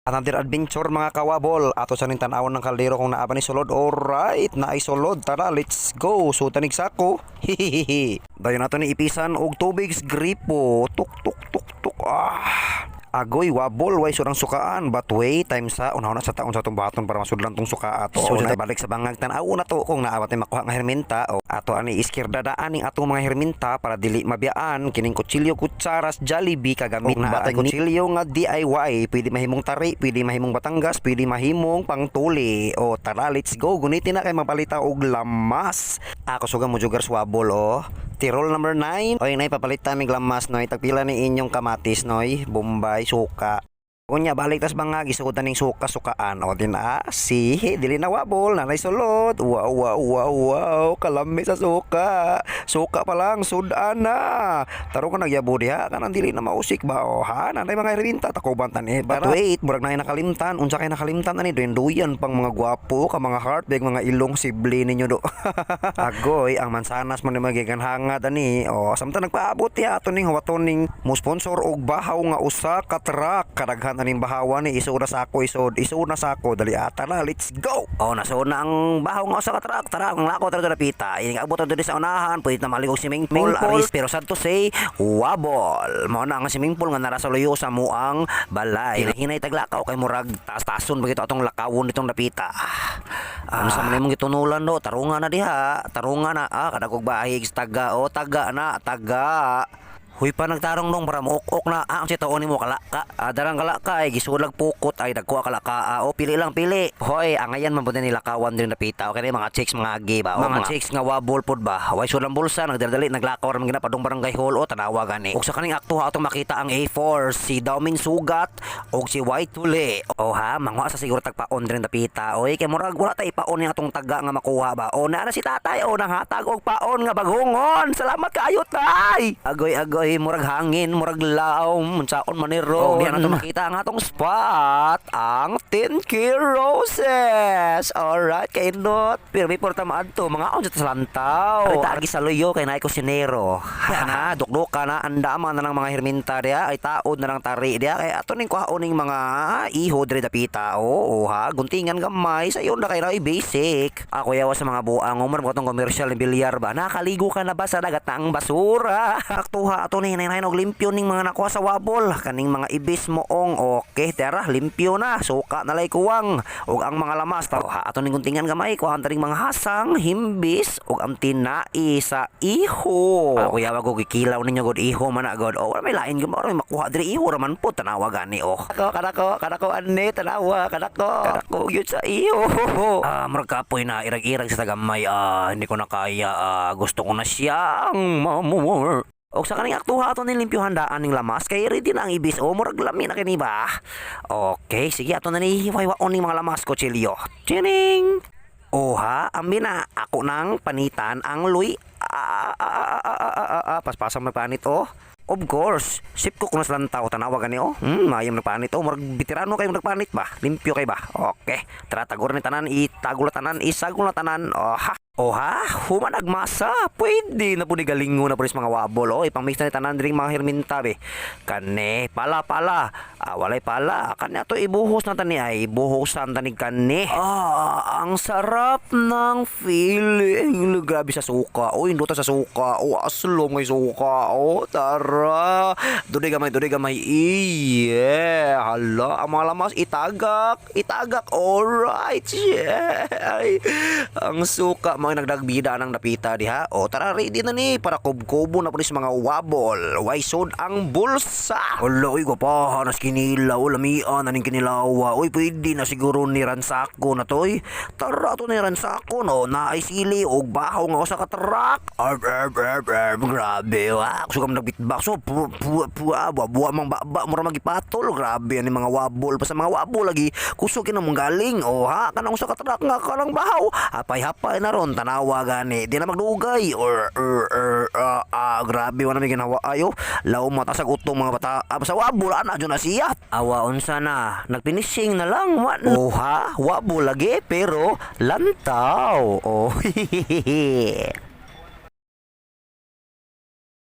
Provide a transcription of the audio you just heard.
Another adventure mga kawabol. Ato sa ning tan-awon ng kaldero kung naa ba ni sulod. Alright, naay sulod. Tara, let's go. So tanig sako. Hihihihi. Dayon nato ni ipisan og tubig gripo. Tuk tuk tuk tuk. Agoy wabol way surang sukaan but wait time sa una sa taon sa tong baton para masudlan tong suka ato. So balik sa bangag tan-aw na to kung naawat ni makuha nga herminta o ato ani iskirdadaan ning atong mga herminta para dili mabiyaan kining kutsilyo, kutsaras, Jollibee kagamit na atay kutsilyo nga DIY. Pwede mahimong tari, pwede mahimong Batangas, pwede mahimong pangtuli. O tara, let's go. Gunitin na kay mapalita og lamas. Ako suga mo jugar swabol o. Tirol number 9. Oy, nay papalitan mig lamas noy. Tagpila ni inyong kamatis noy. Bombay, suka. Unya balik tas bangag isukutan ning suka-sukaan. O din dili na wabol, nanay sulod. Wow, wow, wow, wow. Kalami sa suka. Suka pa lang, sudan na. Taro ka nagyabo diha, kanang dili na mausik ba? O ha, nanay mga herminta takuban tani. But wait, murag na nakalimtan. Unsa kay nakalimtan ani duyan pang mga gwapo, ka mga heartbreak, mga ilong sibli ninyo do. Agoy, ang mansanas mo ni magigan hangad ani. O samtang nagpaabot ya ato ning hawaton ning mo sponsor og bahaw nga usa ka truck kadaghan aning bahawa ni isuna sa ako isuna sa ako dali atara let's go. Oh nasuna ang bahaw nga usa ka truck tara ang lako tara napita ini abot diri sa unahan pwede na maligog swimming pool aris pero sad to say wabol mo na ang swimming pool nga nara sa luyo sa muang balay hinay taglakaw kay murag taas-tason bagito atong lakawon ditong napita. Ano sa man imong gitunulan do tarungan na diha tarungan na kadagog bahig taga o taga na taga. Huy pa nagtarong nung para muok-ok na ang si taon mo kalaka. Darang kalaka ay gisulag pukot ay dagkuha kalaka. O pili lang pili. Hoy, angayan man pud nila kawan din napita. Okay mga chicks mga agi ba. O mga chicks nga wabol pud ba. Way sulang bulsa nagdadali naglakaw ra man padung barangay hall o tanawa gani. Ug sa kaning akto atong makita ang A4 si Daumin Sugat og si White Tuli. O ha, mangwa sa siguro tagpaon din napita. Oy, kay murag wala tay paon ni atong taga nga makuha ba. O na si tatay o nang hatag og paon nga baghungon. Salamat kaayo tay. Agoy murag hangin, murag laom, munsaon maniro. Diyan nato makita ang atong spot, ang 10K Roses. Alright, kay not. Pero before tamaan to, mga on sa lantaw. Ay tagi sa luyo kay naay kusinero. Ha, dukdok ka na, andama na lang mga herminta diya, ay taod na lang tari diya. Kay ato ning kuhaon ning mga iho diri dapita. Oo ha, guntingan gamay sa iyo na kay ray basic. Ako yawa sa mga buang umar mo tong commercial ni bilyar ba. Nakaligo ka na ba sa dagat na ang basura? Aktuha ato ni hinay og limpyo ning mga nakuha sa wabol kaning mga ibis moong okay tara limpyo na suka na lay kuwang ug ang mga lamas pa ato ning guntingan gamay kuha taring mga hasang himbis ug ang tinai sa iho ako yawa ko gikilaw ninyo god iho man god o may lain gyud may makuha diri iho raman po tanawa gani kadako anne tanawa kadako gyud sa iho markapoy na irag-irag sa tagamay hindi ko na kaya gusto ko na siyang mamumur. O sa kaning aktuha ato ni limpyuhan daan ning lamas kay ready na ang ibis o murag lami na kini ba. Okay, sige ato na ni hiwa-hiwaon ning mga lamas ko chilyo. Chining. Oha, ambi na ako nang panitan ang luy. Paspasam na panit oh. Of course, sip ko kung naslantaw tanawa gani oh. Mayam nagpanit oh, murag bitirano kayo nagpanit ba? Limpyo kay ba? Okay, tara tagor ni tanan, itagol na tanan, isagol na tanan. Oha, human nagmasa. Pwede na po ni galingo na po mga wabol. O, ipang-mix na ni tanan ring mga herminta be. Kane, pala. Walay pala. Kane ato ibuhos na tani ay buhosan tani kane. Ang sarap ng feeling. Grabe sa suka. O, induta sa suka. O, aslo may suka. O, tara. Duday gamay. Yeah. Hala, ang mga lamas itagak. Alright. Yeah. Ay, ang suka mga nagdagbida ng napita diha. O tara ready na ni para kubkubo na po sa mga wabol. Way sod ang bulsa. Uloy ko pa nas kinilaw lamian na ning kinilawa. Uy pwede na siguro ni ransako na toy. Tara to ni ransako no naay sili og bahaw nga usa ka truck. Grabe wa. Sugam nagbitbox so buwa mang baba mura magipatol. Grabe ani mga wabol pa sa mga wabol lagi kusog kinang galing. O ha kanang usa ka truck nga kanang bahaw. Hapay na ron tanawa gani di na magdugay or grabe wala may ginawa ayo law mata sa utong mga bata sa wabol ana na siya awaon sana nagfinishing na lang ha wabol lagi pero lantaw